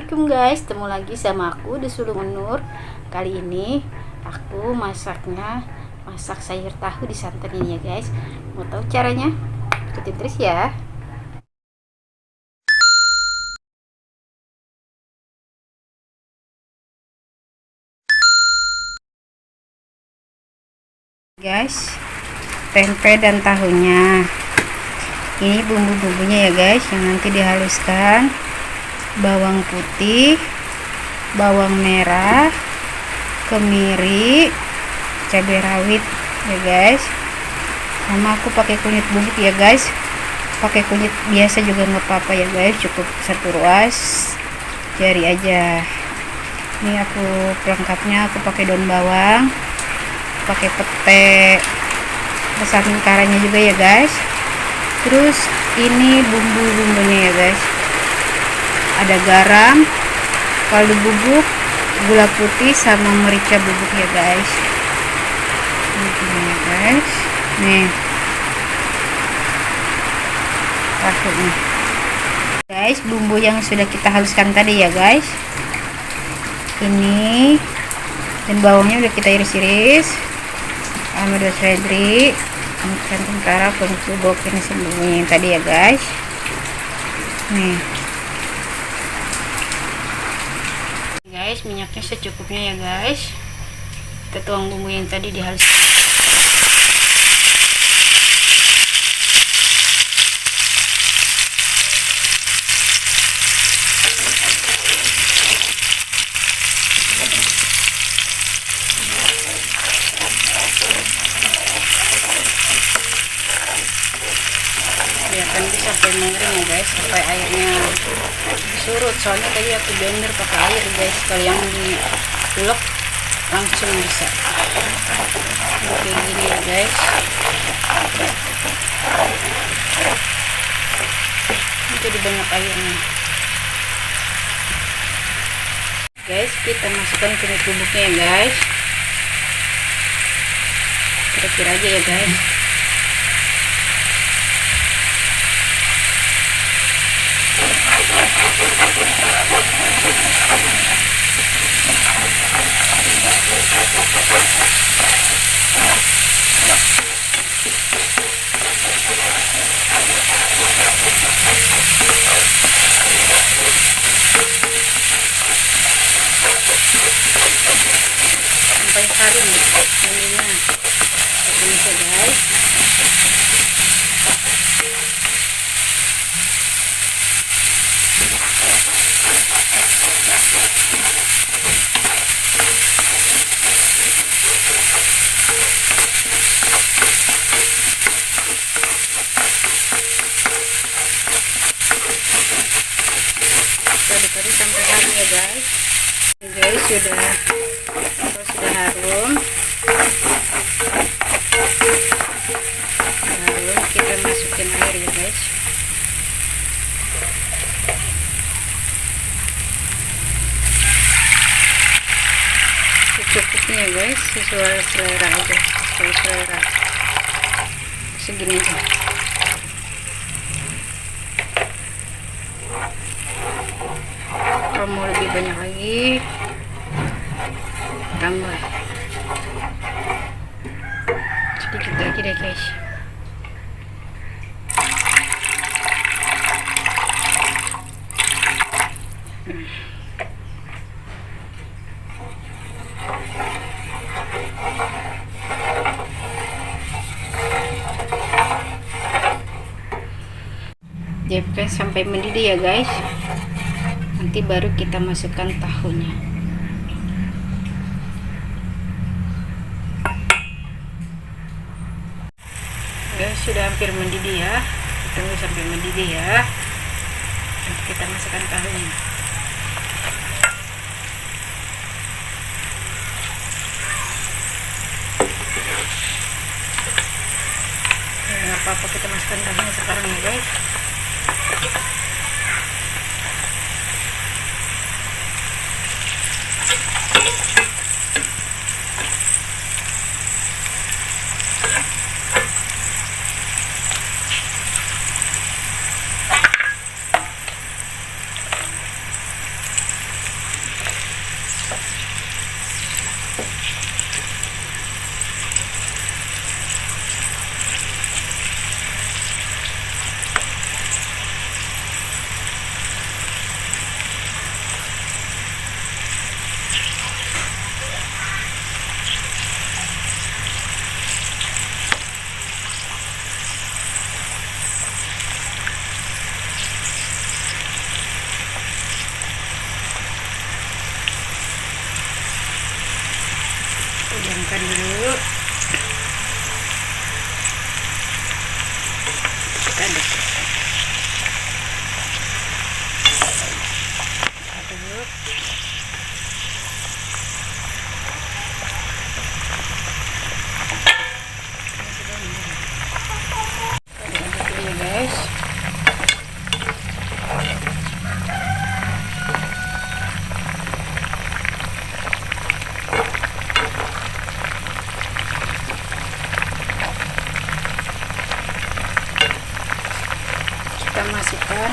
Assalamualaikum guys, ketemu lagi sama aku di Sulung Nur. Kali ini aku masak sayur tahu di santan ini ya guys. Mau tahu caranya? Ikutin terus ya guys. Tempe dan tahunya, ini bumbu-bumbunya ya guys, yang nanti dihaluskan. Bawang putih, bawang merah, kemiri, cabai rawit ya guys. Sama aku pakai kunyit bubuk ya guys, pakai kunyit biasa juga nggak apa-apa ya guys, cukup satu ruas jari aja. Ini aku pelengkapnya, aku pakai daun bawang, pakai pete, besarin karanya juga ya guys. Terus ini bumbu-bumbunya ya guys, ada garam, kaldu bubuk, gula putih, sama merica bubuk ya guys. Ini ya guys, nih tahunya guys, bumbu yang sudah kita haluskan tadi ya guys. Ini dan bawangnya udah kita iris-iris sama seledri, ikan tentara, kunyit bubuk, ini bumbunya yang tadi ya guys. Nih guys, minyaknya secukupnya ya guys. Kita tuang bumbu yang tadi dihaluskan. Biarkan ini sampai mengering ya guys, sampai airnya surut. Soalnya tadi aku blender pakai air guys, kalau yang diulek langsung bisa kayak gini ya guys. Ini jadi banyak airnya guys. Kita masukkan kunyit bubuknya ya guys, kira-kira aja ya guys. Sampai harum bumbunya ini ya guys. Tadi sampai harum ya guys. Ini guys sudah harum. Kita masukin air ya guys. Secukupnya ya guys, sesuai selera aja, sesuai selera. Segini aja. Kalau mau lebih banyak lagi, tambah sedikit lagi deh guys. Diamkan sampai mendidih ya guys. Nanti baru kita masukkan tahunya. Ya, sudah hampir mendidih ya. Tunggu sampai mendidih ya. Nanti kita masukkan tahunya. Nggak apa-apa, kita masukkan tahunya sekarang ya guys. tuangkan dulu. Kita aduk. Aduk. Aduk dulu ya guys. Kita masukkan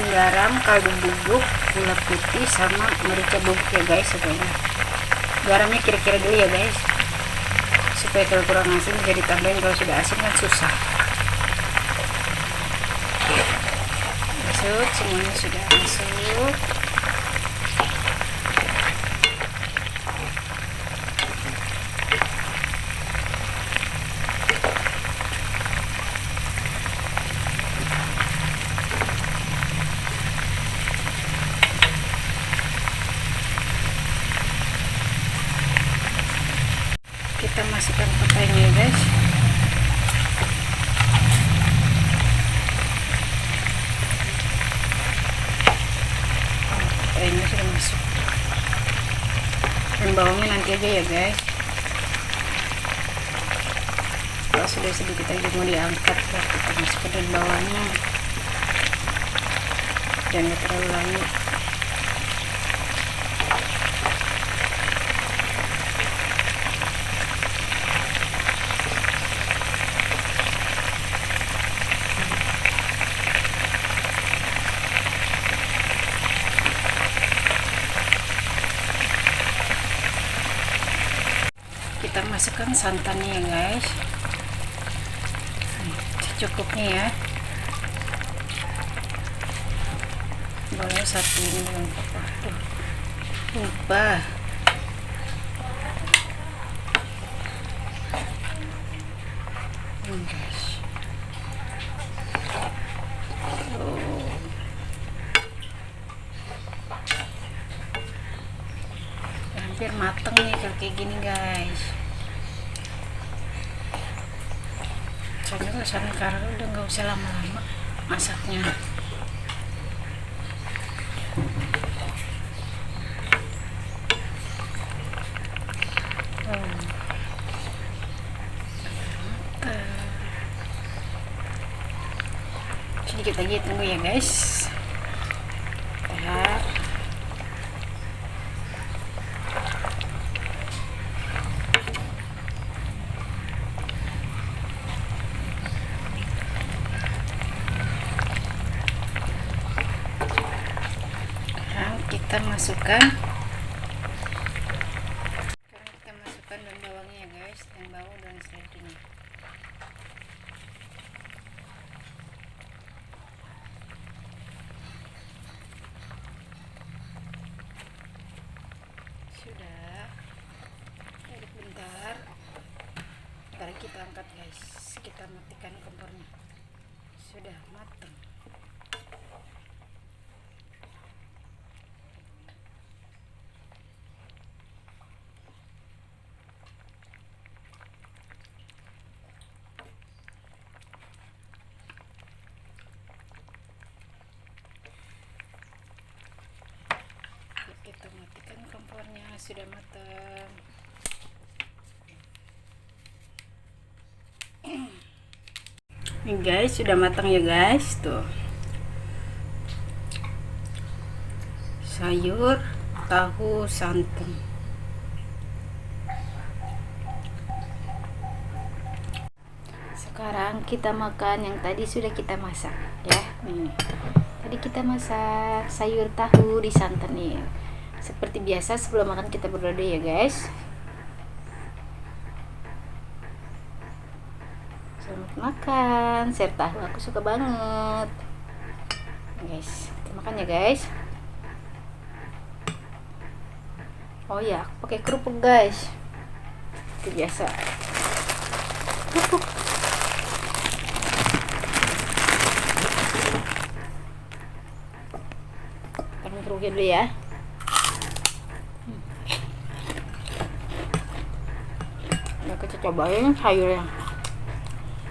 garam, kaldu bubuk, gula putih, sama merica bubuk ya guys. Semuanya garamnya kira-kira dulu ya guys, supaya kalau kurang asin bisa ditambahin, kalau sudah asin kan susah. Masuk, semuanya sudah masuk. Kita masukkan petainya ya guys. Petainya sudah masuk, dan bawangnya nanti aja ya guys. Kalau sudah sedikit aja mau diangkat, baru kita masukkan bawangnya, jangan terlalu lama. Kita masukkan santannya ya guys, secukupnya ya. Boleh satu ini belum apa, lupa. Guys, hampir mateng nih kalau kayak gini guys. Soalnya sekarang udah nggak usah lama-lama masaknya. Sedikit lagi, tunggu ya guys. Ya. Kita masukkan daun bawangnya ya guys, daun bawang dan seledrinya. Sudah, aduk bentar, ntar kita angkat guys. Kita matikan kompornya, sudah matang. Kita matikan kompornya, sudah matang. Ini guys, sudah matang ya guys, tuh. Sayur tahu santan. Sekarang kita makan yang tadi sudah kita masak ya. Nih. Tadi kita masak sayur tahu di santan nih. Seperti biasa sebelum makan kita berdoa ya guys. Selamat makan, sayur tahu aku suka banget. Guys, kita makan ya guys. Oh ya, aku pakai kerupuk guys. Itu biasa. Kerupuk. Kita kerupuknya dulu ya. kita cobain sayur yang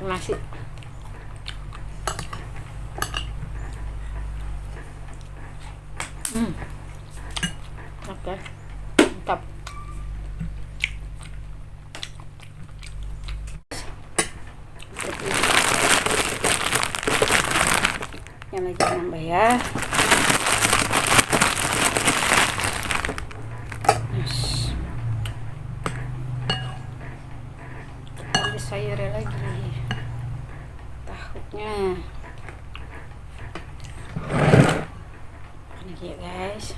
nasi. Oke, mantap. Yang lagi nambah ya. Ada sayurnya lagi, tahunya. Ini ya guys.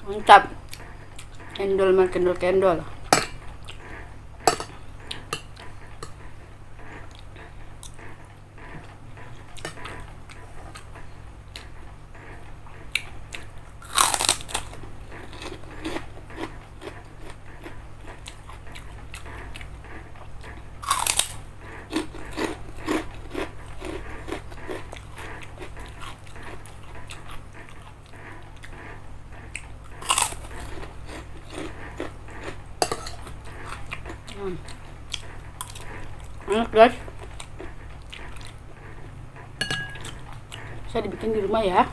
Mantap. Cendol cendol. Enak guys, bisa dibikin di rumah ya.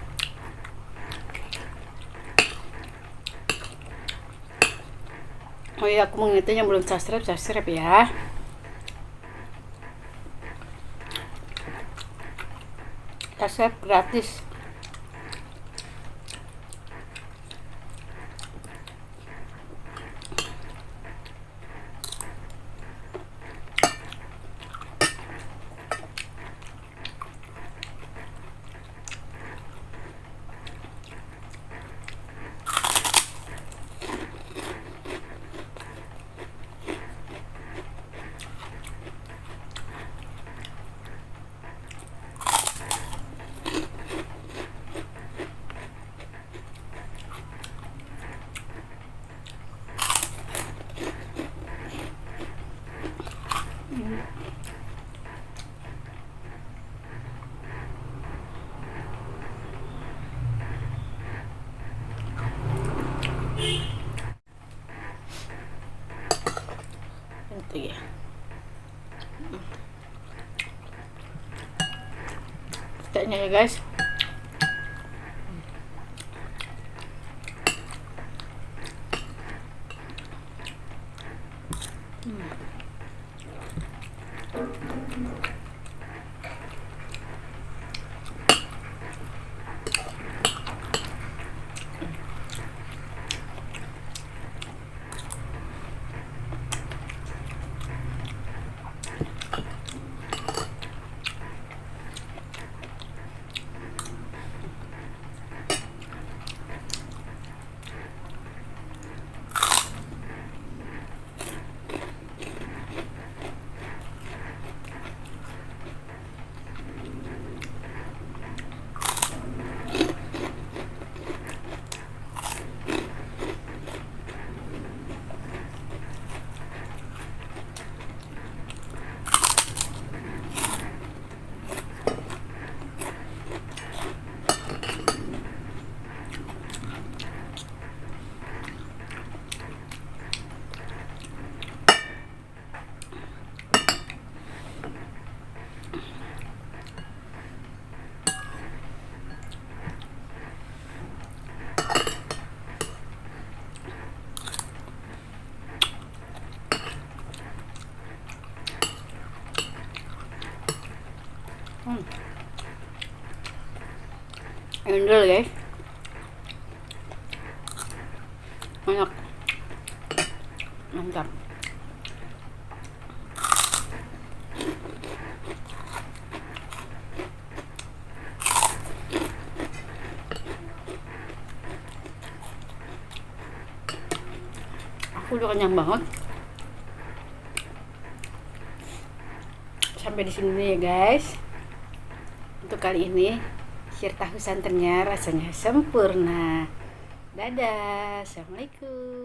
Oh iya, aku mengingatkan yang belum subscribe ya. Subscribe gratis. Itu ya. Kayaknya ya guys. Endol guys, enak, mantap. Aku udah kenyang banget. sampai di sini dulu ya guys. Untuk kali ini share tahu santannya rasanya sempurna. Dadah, assalamualaikum.